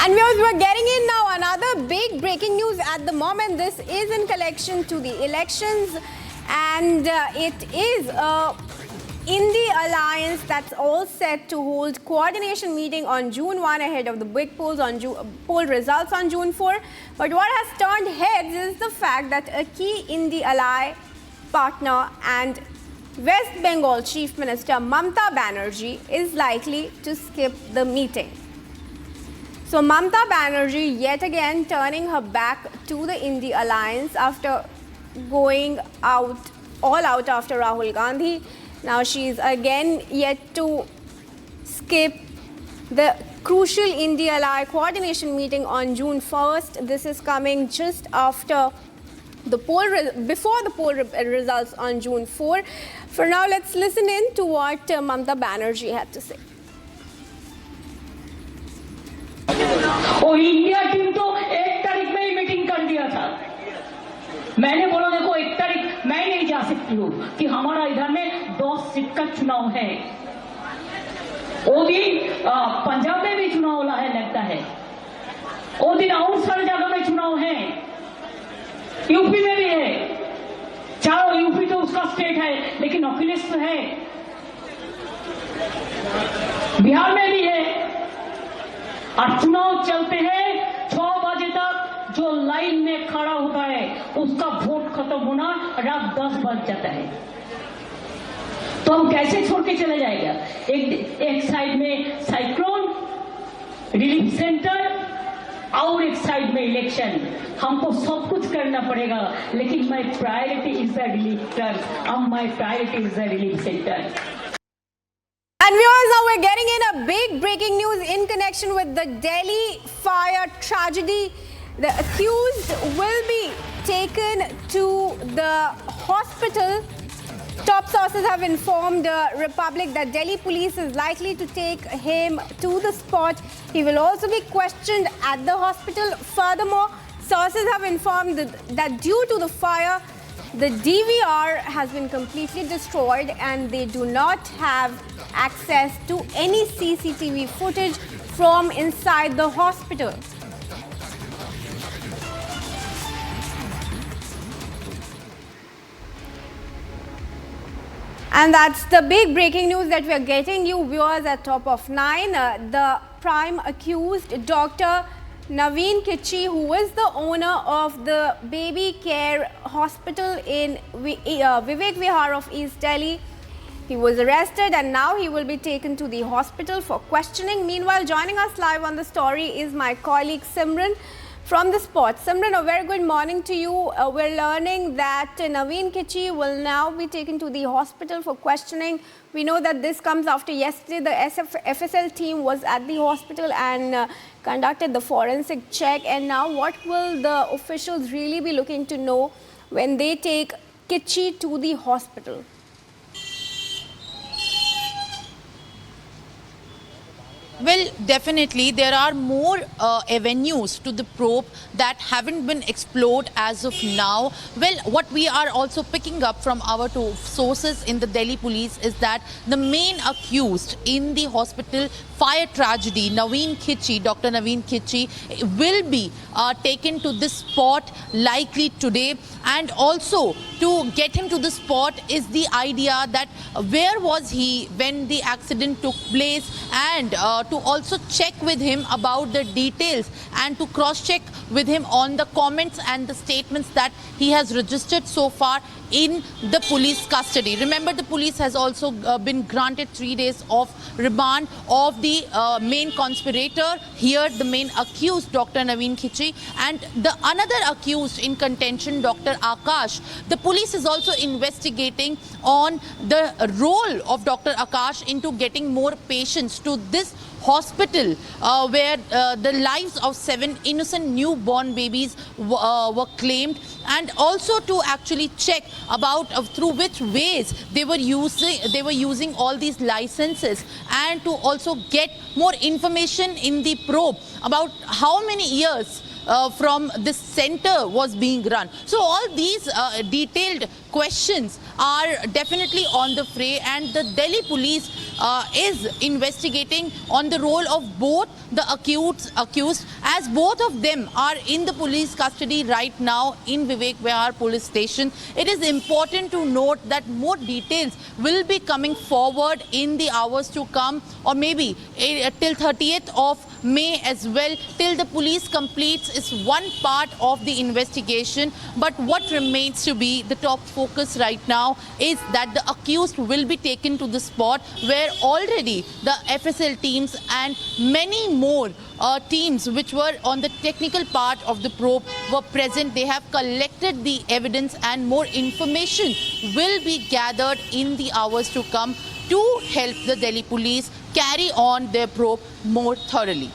And we're getting in now another big breaking news at the moment. This is in connection to the elections, and it is Indy Alliance that's all set to hold coordination meeting on June 1 ahead of the big polls on poll results on June 4. But what has turned heads is the fact that a key Indy ally partner and West Bengal Chief Minister Mamata Banerjee is likely to skip the meeting. So Mamata Banerjee yet again turning her back to the Indy Alliance after going all out after Rahul Gandhi. Now she's again yet to skip the crucial Indy Ally coordination meeting on June 1st. This is coming just after the before the poll results on June 4. For now, let's listen in to what Mamata Banerjee had to say. वो India team तो 1 तारीख में ही meeting कर दिया था। मैंने बोला देखो 1 तारीख मैं नहीं जा सकती हूँ कि हमारा इधर में 10 सीट का चुनाव है। वो दिन पंजाब में भी चुनाव वाला है लगता है। वो दिन और सारी जगह में चुनाव है। यूपी में भी है। चारों यूपी तो उसका स्टेट है, लेकिन अखिलेश तो है। बिहार में भी है। और चुनाव चलते हैं 6 बजे तक जो लाइन में खड़ा होता है उसका वोट खत्म होना रात 10 बज जाता है। तो हम कैसे छोड़ के चले जाएगा? एक साइड में साइक्लोन रिलीफ सेंटर और एक साइड में इलेक्शन। हमको सब कुछ करना पड़ेगा, लेकिन my priority is the relief centre. My priority is the relief centre. And viewers, now we're getting in a big breaking news in connection with the Delhi fire tragedy. The accused will be taken to the hospital. Top sources have informed Republic that Delhi police is likely to take him to the spot. He will also be questioned at the hospital. Furthermore, sources have informed that due to the fire, the DVR has been completely destroyed and they do not have access to any CCTV footage from inside the hospital. And that's the big breaking news that we are getting you viewers at top of 9. The prime accused, Dr. Naveen Kichi, who is the owner of the baby care hospital in Vivek Vihar of East Delhi. He was arrested and now he will be taken to the hospital for questioning. Meanwhile, joining us live on the story is my colleague Simran from the spot. Simran, a very good morning to you. We're learning that Naveen Kichi will now be taken to the hospital for questioning. We know that this comes after yesterday the FSL team was at the hospital and conducted the forensic check. And now what will the officials really be looking to know when they take Kichi to the hospital? Well, definitely there are more avenues to the probe that haven't been explored as of now. Well, what we are also picking up from our two sources in the Delhi police is that the main accused in the hospital fire tragedy, Naveen Kichi, Dr. Naveen Kichi, will be taken to this spot likely today. And also to get him to the spot is the idea that where was he when the accident took place, and to also check with him about the details and to cross-check with him on the comments and the statements that he has registered so far in the police custody. Remember, the police has also been granted 3 days of remand of the main conspirator here, the main accused, Dr. Naveen Kichi, and the another accused in contention, Dr. Akash. The police is also investigating on the role of Dr. Akash into getting more patients to this hospital where the lives of 7 innocent newborn babies were claimed, and also to actually check about through which ways they were using all these licenses, and to also get more information in the probe about how many years from this center was being run. So all these detailed questions are definitely on the fray, and the Delhi police is investigating on the role of both the accused, as both of them are in the police custody right now in Vivek Vihar police station. It is important to note that more details will be coming forward in the hours to come, or maybe till 30th of May as well, till the police completes is one part of the investigation. But what remains to be the top focus right now is that the accused will be taken to the spot where already the FSL teams and many more teams which were on the technical part of the probe were present. They have collected the evidence, and more information will be gathered in the hours to come to help the Delhi police carry on their probe more thoroughly.